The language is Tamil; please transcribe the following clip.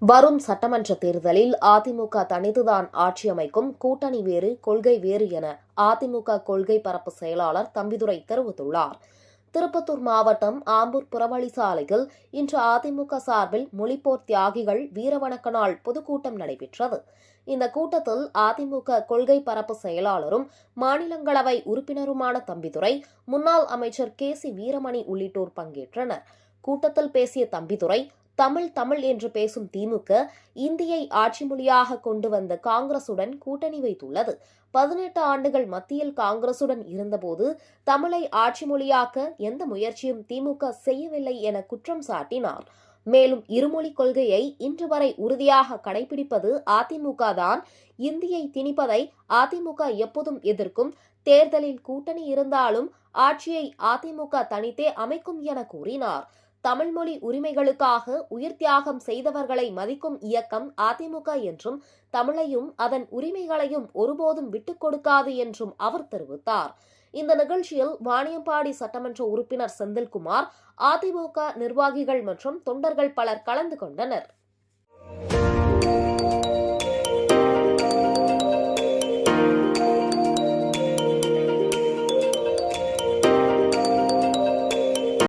வரும் சட்டமன்ற தேர்தலில் அதிமுக தனித்துதான் ஆட்சி அமைக்கும், கூட்டணி வேறு கொள்கை வேறு என அதிமுக கொள்கை பரப்பு செயலாளர் தம்பிதுரை தெரிவித்துள்ளார். திருப்பத்தூர் மாவட்டம் ஆம்பூர் புறவழி சாலையில் இன்று அதிமுக சார்பில் மொழிப்போர் தியாகிகள் வீரவணக்க நாள் பொதுக்கூட்டம் நடைபெற்றது. இந்த கூட்டத்தில் அதிமுக கொள்கை பரப்பு செயலாளரும் மாநிலங்களவை உறுப்பினருமான தம்பிதுரை, முன்னாள் அமைச்சர் கே.சி. வீரமணி உள்ளிட்டோர் பங்கேற்றனர். கூட்டத்தில் பேசிய தம்பிதுரை, தமிழ் என்று பேசும் திமுக இந்தியை ஆட்சி மொழியாக கொண்டு வந்த காங்கிரசுடன் கூட்டணி வைத்துள்ளது. 18 ஆண்டுகள் மத்தியில் காங்கிரசுடன் இருந்தபோது தமிழை ஆட்சி மொழியாக்க எந்த முயற்சியும் திமுக செய்யவில்லை என குற்றம் சாட்டினார். மேலும் இருமொழிக் கொள்கையை இன்று வரை உறுதியாக கடைபிடிப்பது அதிமுக தான். இந்தியை திணிப்பதை அதிமுக எப்போதும் எதிர்க்கும். தேர்தலில் கூட்டணி இருந்தாலும் ஆட்சியை அதிமுக தனித்தே அமைக்கும் என கூறினார். தமிழ் மொழி உரிமைகளுக்காக உயிர் தியாகம் செய்தவர்களை மதிக்கும் இயக்கம் அதிமுக என்றும் தமிழையும் அதன் உரிமைகளையும் ஒருபோதும் விட்டுக் கொடுக்காது என்றும் அவர் தெரிவித்தார். இந்த நிகழ்ச்சியில் வாணியம்பாடி சட்டமன்ற உறுப்பினர் செந்தில்குமார், அதிமுக நிர்வாகிகள் மற்றும் தொண்டர்கள் பலர் கலந்து கொண்டனர்.